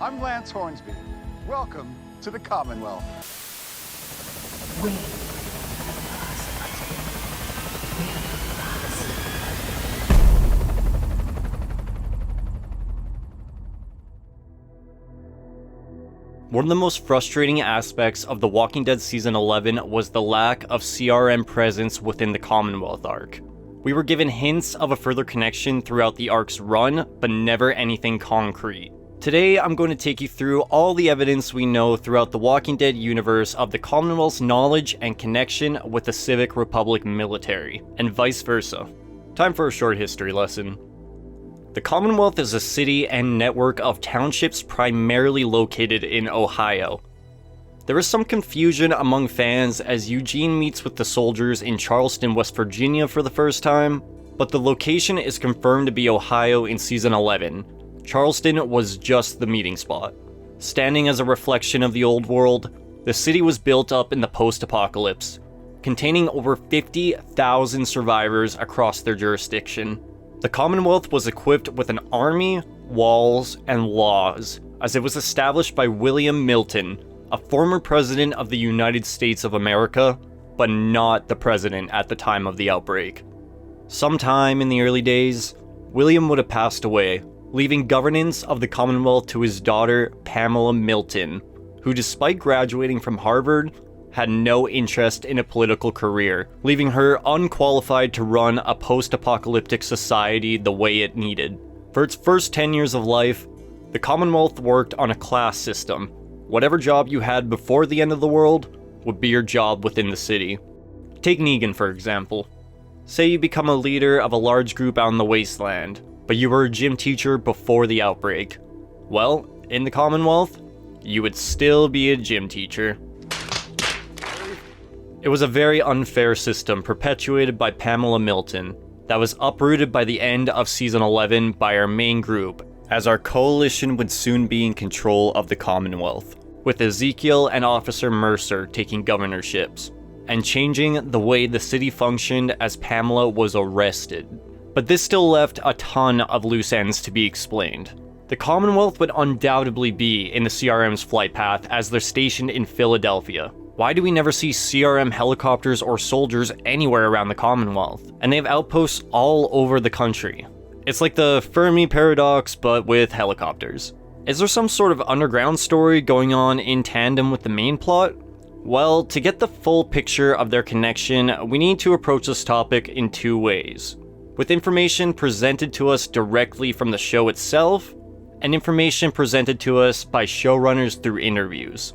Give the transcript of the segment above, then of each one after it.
I'm Lance Hornsby. Welcome to the Commonwealth. We One of the most frustrating aspects of The Walking Dead Season 11 was the lack of CRM presence within the Commonwealth arc. We were given hints of a further connection throughout the arc's run, but never anything concrete. Today, I'm going to take you through all the evidence we know throughout the Walking Dead universe of the Commonwealth's knowledge and connection with the Civic Republic Military, and vice versa. Time for a short history lesson. The Commonwealth is a city and network of townships primarily located in Ohio. There is some confusion among fans as Eugene meets with the soldiers in Charleston, West Virginia for the first time, but the location is confirmed to be Ohio in Season 11. Charleston was just the meeting spot. Standing as a reflection of the old world, the city was built up in the post-apocalypse, containing over 50,000 survivors across their jurisdiction. The Commonwealth was equipped with an army, walls, and laws, as it was established by William Milton, a former president of the United States of America, but not the president at the time of the outbreak. Sometime in the early days, William would have passed away, leaving governance of the Commonwealth to his daughter, Pamela Milton, who, despite graduating from Harvard, had no interest in a political career, leaving her unqualified to run a post-apocalyptic society the way it needed. For its first 10 years of life, the Commonwealth worked on a class system. Whatever job you had before the end of the world would be your job within the city. Take Negan, for example. Say you become a leader of a large group out in the wasteland, but you were a gym teacher before the outbreak. Well, in the Commonwealth, you would still be a gym teacher. It was a very unfair system perpetuated by Pamela Milton that was uprooted by the end of Season 11 by our main group, as our coalition would soon be in control of the Commonwealth, with Ezekiel and Officer Mercer taking governorships, and changing the way the city functioned as Pamela was arrested. But this still left a ton of loose ends to be explained. The Commonwealth would undoubtedly be in the CRM's flight path as they're stationed in Philadelphia. Why do we never see CRM helicopters or soldiers anywhere around the Commonwealth? And they have outposts all over the country. It's like the Fermi paradox, but with helicopters. Is there some sort of underground story going on in tandem with the main plot? Well, to get the full picture of their connection, we need to approach this topic in two ways. With information presented to us directly from the show itself, and information presented to us by showrunners through interviews.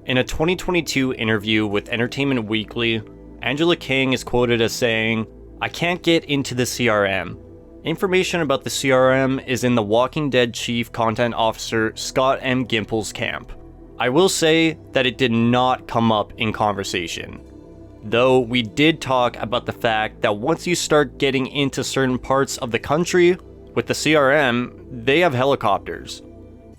In a 2022 interview with Entertainment Weekly, Angela Kang is quoted as saying, "I can't get into the CRM. Information about the CRM is in the Walking Dead Chief Content Officer Scott M. Gimple's camp. I will say that it did not come up in conversation. Though we did talk about the fact that once you start getting into certain parts of the country, with the CRM, they have helicopters.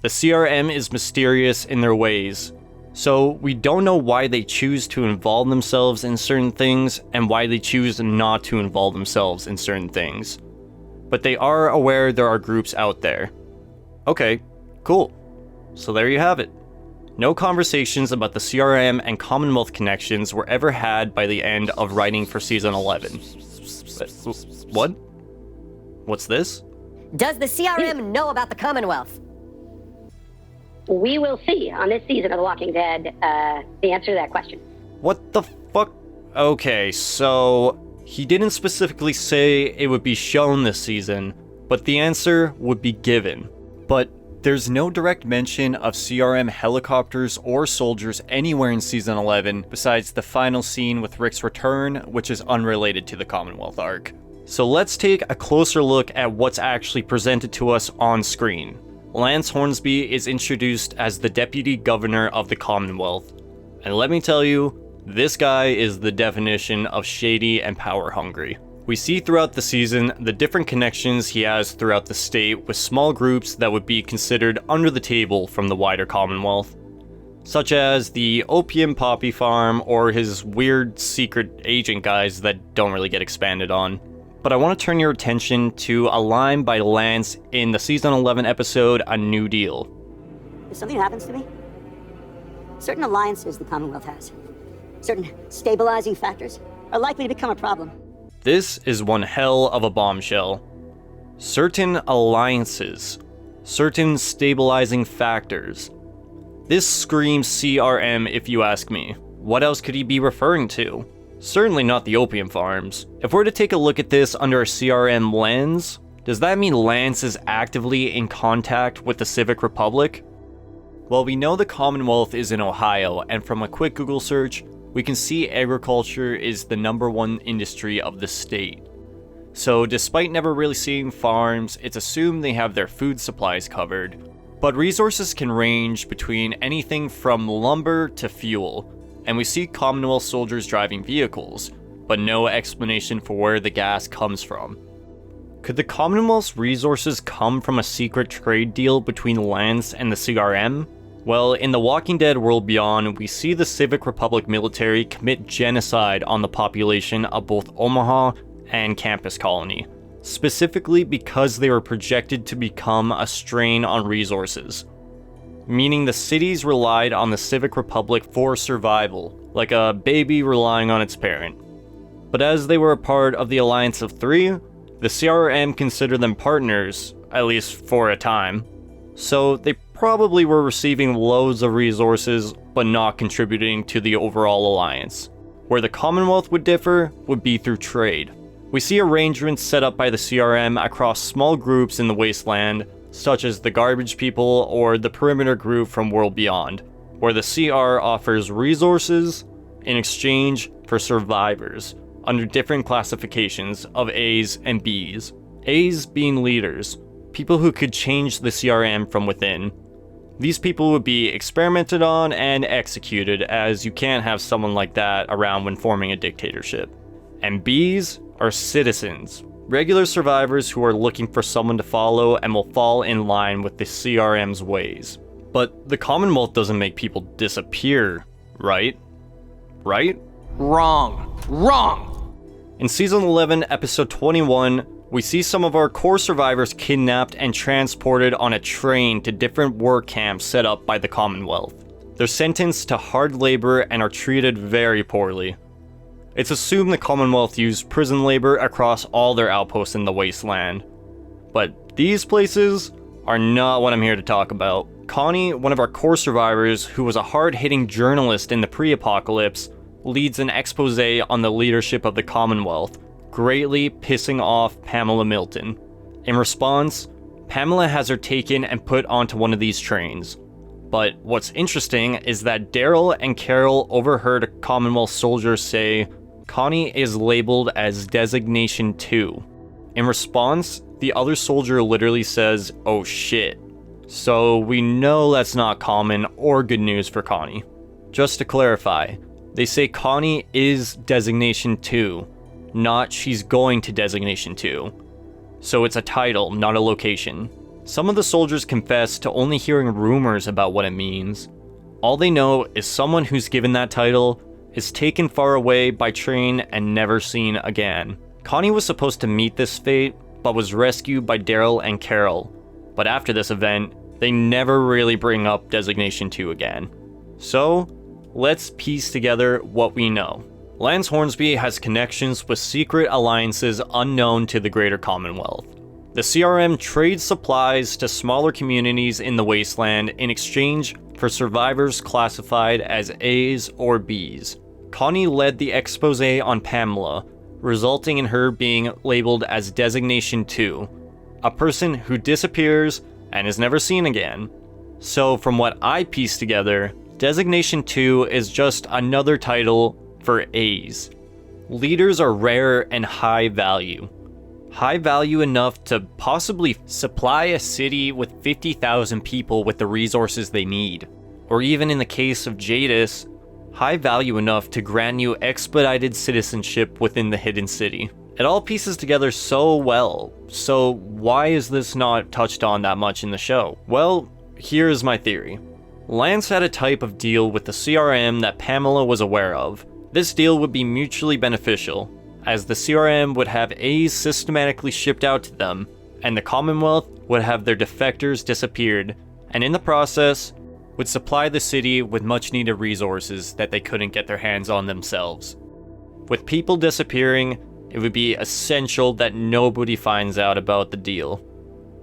The CRM is mysterious in their ways. So we don't know why they choose to involve themselves in certain things and why they choose not to involve themselves in certain things. But they are aware there are groups out there." Okay, cool. So there you have it. No conversations about the CRM and Commonwealth connections were ever had by the end of writing for Season 11. What? What's this? Does the CRM know about the Commonwealth? We will see on this season of The Walking Dead the answer to that question. What the fuck? Okay, so he didn't specifically say it would be shown this season, but the answer would be given. But there's no direct mention of CRM helicopters or soldiers anywhere in Season 11 besides the final scene with Rick's return, which is unrelated to the Commonwealth arc. So let's take a closer look at what's actually presented to us on screen. Lance Hornsby is introduced as the Deputy Governor of the Commonwealth. And let me tell you, this guy is the definition of shady and power hungry. We see throughout the season the different connections he has throughout the state with small groups that would be considered under the table from the wider Commonwealth, such as the Opium Poppy Farm or his weird secret agent guys that don't really get expanded on. But I want to turn your attention to a line by Lance in the Season 11 episode A New Deal. if something happens to me, certain alliances the Commonwealth has, certain stabilizing factors, are likely to become a problem. This is one hell of a bombshell. Certain alliances, certain stabilizing factors. This screams CRM if you ask me. What else could he be referring to? Certainly not the opium farms. If we're to take a look at this under a CRM lens, does that mean Lance is actively in contact with the Civic Republic? Well, we know the Commonwealth is in Ohio, and from a quick Google search, we can see agriculture is the #1 industry of the state. So despite never really seeing farms, it's assumed they have their food supplies covered. But resources can range between anything from lumber to fuel, and we see Commonwealth soldiers driving vehicles, but no explanation for where the gas comes from. Could the Commonwealth's resources come from a secret trade deal between Lance and the CRM? Well, in The Walking Dead World Beyond, we see the Civic Republic Military commit genocide on the population of both Omaha and Campus Colony, specifically because they were projected to become a strain on resources, meaning the cities relied on the Civic Republic for survival, like a baby relying on its parent. But as they were a part of the Alliance of Three, the CRM considered them partners, at least for a time. So they probably were receiving loads of resources, but not contributing to the overall alliance. Where the Commonwealth would differ would be through trade. We see arrangements set up by the CRM across small groups in the wasteland, such as the Garbage People or the Perimeter Group from World Beyond, where the CR offers resources in exchange for survivors under different classifications of A's and B's. A's being leaders, people who could change the CRM from within. These people would be experimented on and executed, as you can't have someone like that around when forming a dictatorship. And B's are citizens, regular survivors who are looking for someone to follow and will fall in line with the CRM's ways. But the Commonwealth doesn't make people disappear, right? Right? Wrong. Wrong! In Season 11, Episode 21, we see some of our core survivors kidnapped and transported on a train to different work camps set up by the Commonwealth. They're sentenced to hard labor and are treated very poorly. It's assumed the Commonwealth used prison labor across all their outposts in the wasteland. But these places are not what I'm here to talk about. Connie, one of our core survivors, who was a hard-hitting journalist in the pre-apocalypse, leads an expose on the leadership of the Commonwealth, greatly pissing off Pamela Milton. In response, Pamela has her taken and put onto one of these trains. But what's interesting is that Daryl and Carol overheard a Commonwealth soldier say, "Connie is labeled as Designation 2. In response, the other soldier literally says, "Oh shit." So we know that's not common or good news for Connie. Just to clarify, they say Connie is Designation 2, not she's going to Designation 2. So it's a title, not a location. Some of the soldiers confess to only hearing rumors about what it means. All they know is someone who's given that title is taken far away by train and never seen again. Connie was supposed to meet this fate, but was rescued by Daryl and Carol. But after this event, they never really bring up Designation 2 again. So, let's piece together what we know. Lance Hornsby has connections with secret alliances unknown to the greater Commonwealth. The CRM trades supplies to smaller communities in the wasteland in exchange for survivors classified as A's or B's. Connie led the expose on Pamela, resulting in her being labeled as Designation 2, a person who disappears and is never seen again. So from what I pieced together, Designation 2 is just another title for A's. Leaders are rare and high value. High value enough to possibly supply a city with 50,000 people with the resources they need. Or even in the case of Jadis, high value enough to grant you expedited citizenship within the hidden city. It all pieces together so well, so why is this not touched on that much in the show? Well, here's my theory. Lance had a type of deal with the CRM that Pamela was aware of. This deal would be mutually beneficial, as the CRM would have A's systematically shipped out to them, and the Commonwealth would have their defectors disappeared, and in the process, would supply the city with much needed resources that they couldn't get their hands on themselves. With people disappearing, it would be essential that nobody finds out about the deal.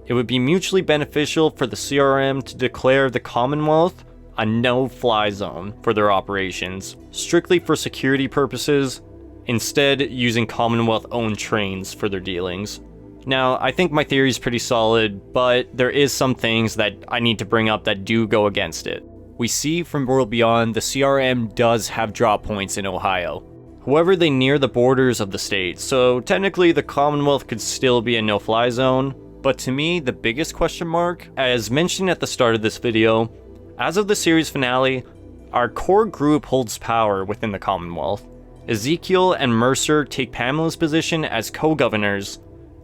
It would be mutually beneficial for the CRM to declare the Commonwealth a no-fly zone for their operations, strictly for security purposes, instead using Commonwealth-owned trains for their dealings. Now, I think my theory is pretty solid, but there is some things that I need to bring up that do go against it. We see from World Beyond the CRM does have drop points in Ohio. However, they near the borders of the state, so technically the Commonwealth could still be a no-fly zone. But to me, the biggest question mark, as mentioned at the start of this video, as of the series finale, our core group holds power within the Commonwealth. Ezekiel and Mercer take Pamela's position as co-governors,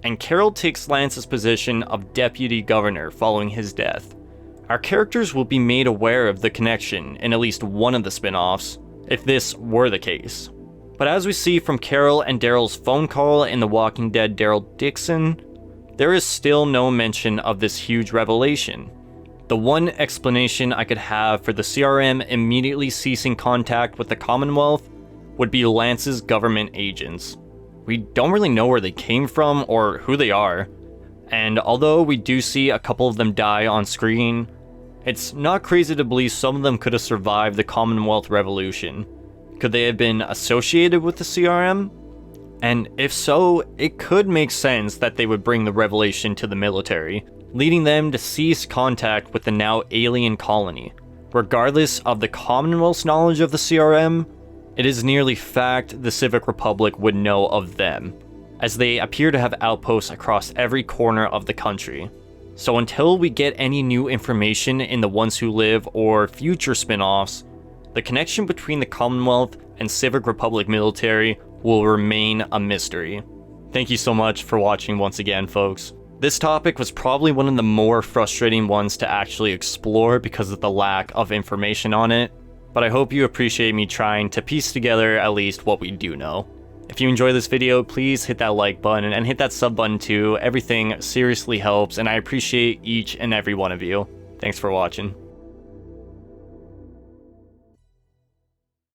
and Carol takes Lance's position of deputy governor following his death. Our characters will be made aware of the connection in at least one of the spin-offs, if this were the case. But as we see from Carol and Daryl's phone call in The Walking Dead Daryl Dixon, there is still no mention of this huge revelation. The one explanation I could have for the CRM immediately ceasing contact with the Commonwealth would be Lance's government agents. We don't really know where they came from or who they are, and although we do see a couple of them die on screen, it's not crazy to believe some of them could have survived the Commonwealth Revolution. Could they have been associated with the CRM? And if so, it could make sense that they would bring the revelation to the military, leading them to cease contact with the now alien colony. Regardless of the Commonwealth's knowledge of the CRM, it is nearly fact the Civic Republic would know of them, as they appear to have outposts across every corner of the country. So until we get any new information in The Ones Who Live or future spin-offs, the connection between the Commonwealth and Civic Republic Military will remain a mystery. Thank you so much for watching once again, folks. This topic was probably one of the more frustrating ones to actually explore because of the lack of information on it, but I hope you appreciate me trying to piece together at least what we do know. If you enjoyed this video, please hit that like button and hit that sub button too. Everything seriously helps, and I appreciate each and every one of you. Thanks for watching.